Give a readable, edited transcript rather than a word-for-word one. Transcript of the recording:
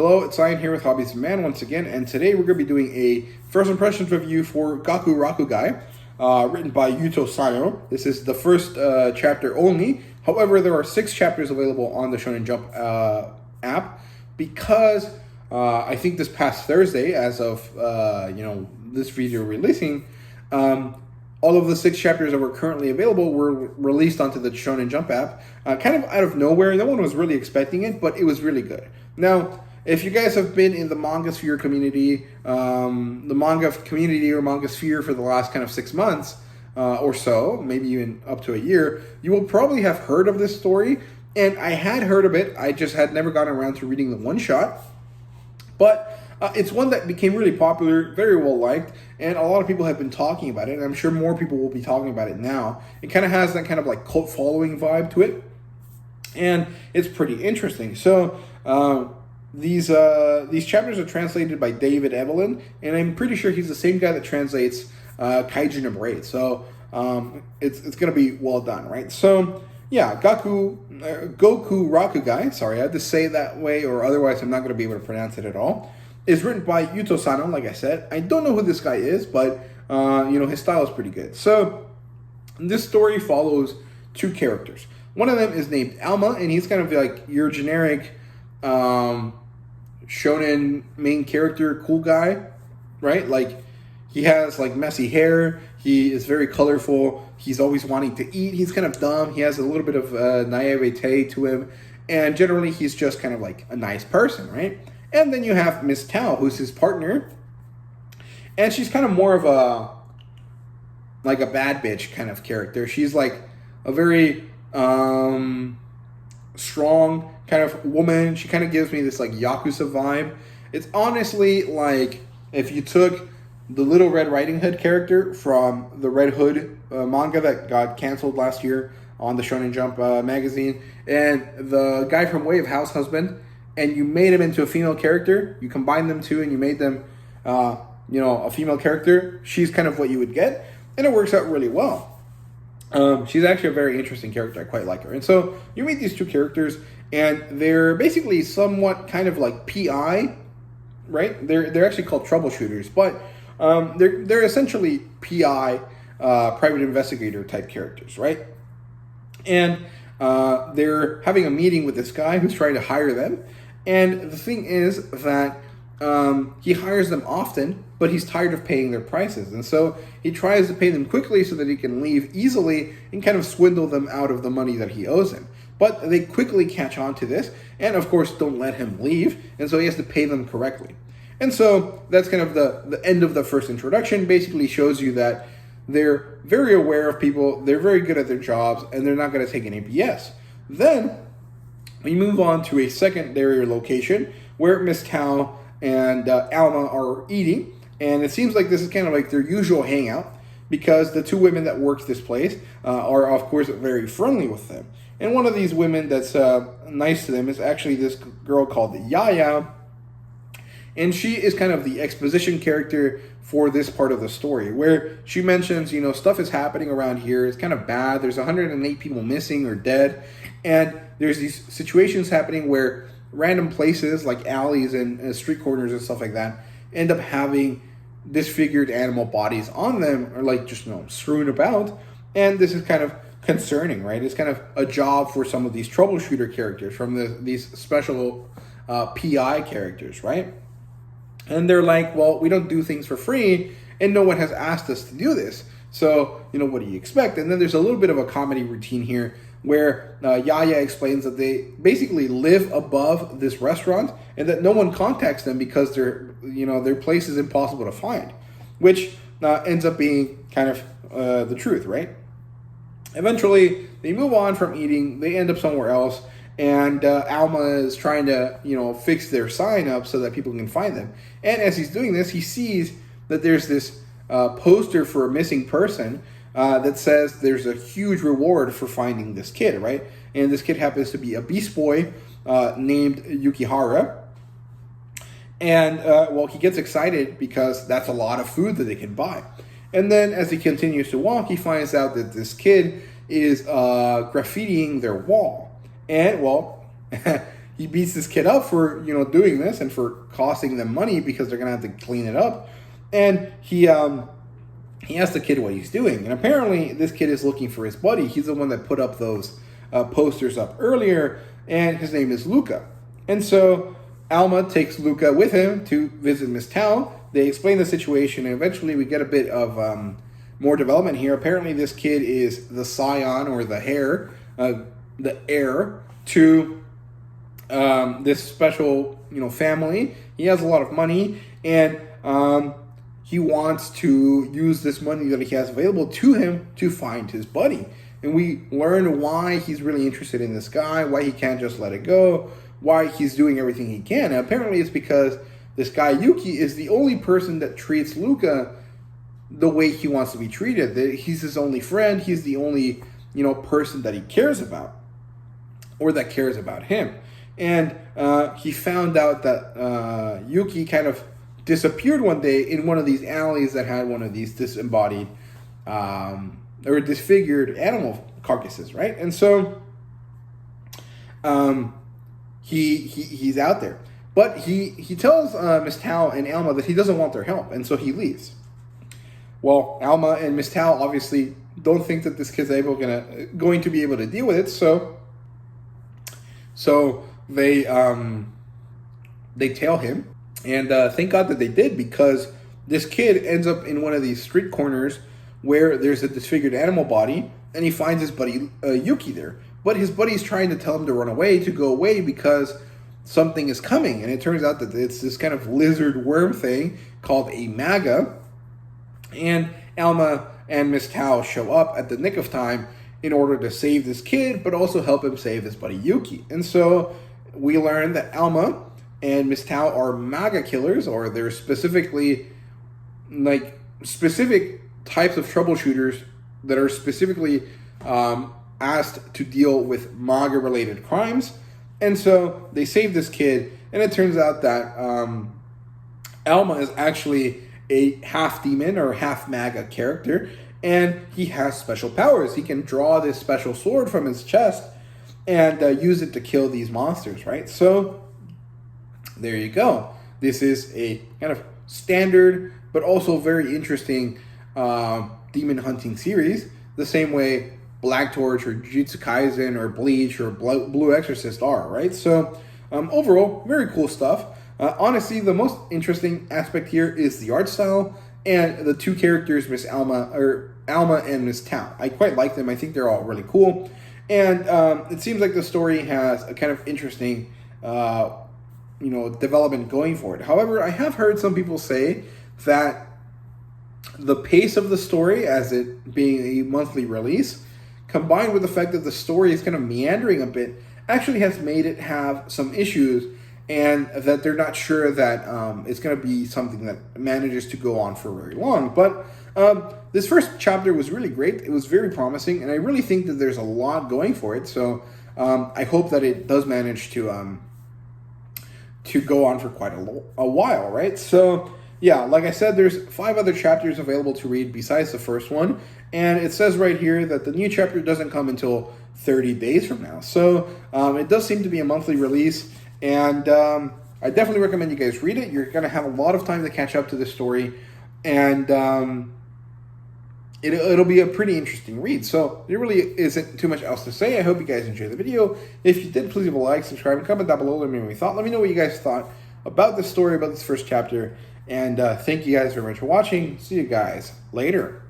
Hello, it's Ian here with Hobbies Man once again, and today we're going to be doing a first impressions review for Gokurakugai, written by Yuto Sano. This is the first chapter only. However, there are 6 chapters available on the Shonen Jump app because I think this past Thursday, as of this video releasing, all of the 6 chapters that were currently available were released onto the Shonen Jump app, kind of out of nowhere. No one was really expecting it, but it was really good. Now, if you guys have been in the manga sphere community, the manga community or manga sphere for the last kind of 6 months or so, maybe even up to a year, you will probably have heard of this story. And I had heard of it. I just had never gotten around to reading the one shot. But it's one that became really popular, very well liked, and a lot of people have been talking about it. And I'm sure more people will be talking about it now. It kind of has that kind of like cult following vibe to it, and it's pretty interesting. So these chapters are translated by David Evelyn, and I'm pretty sure he's the same guy that translates Kaiju Number 8. So it's going to be well done, right? So yeah, Gokurakugai, sorry, I had to say it that way, or otherwise I'm not going to be able to pronounce it at all, is written by Yuto Sano, like I said. I don't know who this guy is, but his style is pretty good. So this story follows 2 characters. One of them is named Alma, and he's kind of like your generic shonen main character, cool guy, right? Like, he has like messy hair, he is very colorful, he's always wanting to eat, he's kind of dumb, he has a little bit of naivete to him, and generally he's just kind of like a nice person, right? And then you have Miss Tao, who's his partner, and she's kind of more of a bad bitch kind of character. She's like a very strong kind of woman. She kind of gives me this like Yakuza vibe. It's honestly like if you took the Little Red Riding Hood character from the Red Hood manga that got canceled last year on the Shonen Jump magazine, and the guy from Way of House Husband, and you made him into a female character, you combined them two and you made them a female character, she's kind of what you would get, and it works out really well. She's actually a very interesting character. I quite like her. And so you meet these 2 characters, and they're basically somewhat kind of like PI, right? They're actually called troubleshooters, but they're essentially PI, private investigator type characters, right? And they're having a meeting with this guy who's trying to hire them. And the thing is that he hires them often, but he's tired of paying their prices. And so he tries to pay them quickly so that he can leave easily and kind of swindle them out of the money that he owes him. But they quickly catch on to this and, of course, don't let him leave. And so he has to pay them correctly. And so that's kind of the end of the first introduction. Basically shows you that they're very aware of people, they're very good at their jobs, and they're not going to take any BS. Then we move on to a secondary location where Miss Tao and Alma are eating. And it seems like this is kind of like their usual hangout because the 2 women that work this place are, of course, very friendly with them. And one of these women that's nice to them is actually this girl called Yaya. And she is kind of the exposition character for this part of the story, where she mentions, stuff is happening around here. It's kind of bad. There's 108 people missing or dead. And there's these situations happening where random places like alleys and street corners and stuff like that end up having disfigured animal bodies on them, or like just strewn about. And this is kind of concerning, right? It's kind of a job for some of these troubleshooter characters from these special PI characters, right? And they're like, well, we don't do things for free, and no one has asked us to do this. So, what do you expect? And then there's a little bit of a comedy routine here where Yaya explains that they basically live above this restaurant and that no one contacts them because their place is impossible to find, which ends up being kind of the truth, right? Eventually, they move on from eating. They end up somewhere else. And Alma is trying to, fix their sign up so that people can find them. And as he's doing this, he sees that there's this poster for a missing person that says there's a huge reward for finding this kid, right? And this kid happens to be a beast boy named Yukihara. And, he gets excited because that's a lot of food that they can buy. And then as he continues to walk, he finds out that this kid is graffitiing their wall. And, he beats this kid up for, you know, doing this and for costing them money because they're gonna have to clean it up. And he asks the kid what he's doing, and apparently this kid is looking for his buddy. He's the one that put up those posters up earlier, and his name is Luca. And so Alma takes Luca with him to visit Miss Tao. They explain the situation, and eventually we get a bit of more development here. Apparently this kid is the scion, or the heir to this special, you know, family. He has a lot of money, and he wants to use this money that he has available to him to find his buddy. And we learn why he's really interested in this guy, why he can't just let it go, why he's doing everything he can. And apparently it's because this guy Yuki is the only person that treats Luca the way he wants to be treated. That he's his only friend, he's the only, you know, person that he cares about, or that cares about him. And he found out that Yuki kind of disappeared one day in one of these alleys that had one of these disembodied or disfigured animal carcasses, right? And so he's out there, but he tells Miss Tao and Alma that he doesn't want their help, and so he leaves. Well, Alma and Miss Tao obviously don't think that this kid's going to be able to deal with it, so they tail him. And thank God that they did, because this kid ends up in one of these street corners where there's a disfigured animal body, and he finds his buddy Yuki there. But his buddy's trying to tell him to run away, to go away, because something is coming. And it turns out that it's this kind of lizard worm thing called a Manga. And Alma and Miss Tao show up at the nick of time in order to save this kid, but also help him save his buddy Yuki. And so we learn that Alma and Miss Tao are Manga killers, or they're specifically like specific types of troubleshooters that are specifically asked to deal with Manga related crimes. And so they save this kid, and it turns out that Alma is actually a half demon or half Manga character, and he has special powers. He can draw this special sword from his chest and use it to kill these monsters, right? So there you go. This is a kind of standard, but also very interesting demon hunting series. The same way Black Torch or Jujutsu Kaisen or Bleach or Blue Exorcist are, right? So overall, very cool stuff. Honestly, the most interesting aspect here is the art style and the two characters, Alma and Miss Tao. I quite like them. I think they're all really cool. And it seems like the story has a kind of interesting development going for it. However, I have heard some people say that the pace of the story, as it being a monthly release, combined with the fact that the story is kind of meandering a bit, actually has made it have some issues, and that they're not sure that it's going to be something that manages to go on for very long. But this first chapter was really great. It was very promising, and I really think that there's a lot going for it. So I hope that it does manage to go on for quite a while, right? So yeah, like I said, there's 5 other chapters available to read besides the first one, and it says right here that the new chapter doesn't come until 30 days from now. So it does seem to be a monthly release, and I definitely recommend you guys read it. You're going to have a lot of time to catch up to this story, and it'll be a pretty interesting read. So there really isn't too much else to say. I hope you guys enjoyed the video. If you did, please leave a like, subscribe, and comment down below. Let me know what you thought. Let me know what you guys thought about this story, about this first chapter. And thank you guys very much for watching. See you guys later.